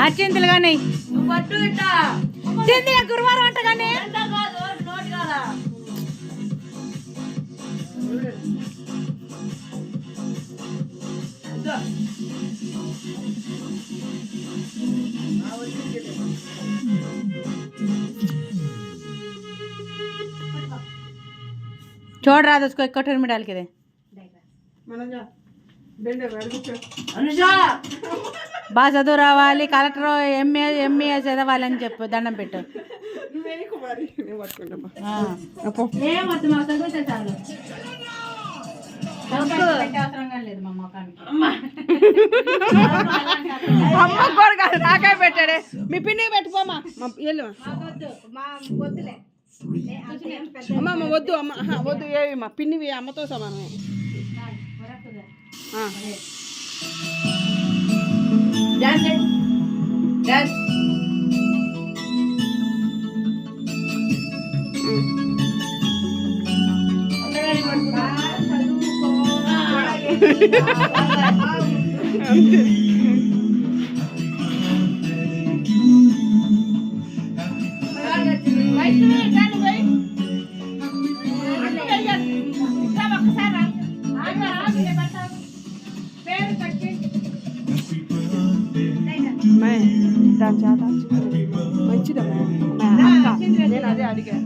అచ్చింతలు కానీ గురువారం అంట కానీ छोड़ रहा था उसको एक कटोरी में डाल के दे బాగా చదువు రావాలి కలెక్టర్ ఎంఏ చదవాలని చెప్పు దండం పెట్టు అమ్మ కూడా కాదు నాకే పెట్టాడే మీ పిన్ని పెట్టుకోమా అమ్మ వద్దు అమ్మ వద్దు ఏవి మా పిన్నివి అమ్మతో సమానమే మంచిదమ్మా నేను అదే అడిగా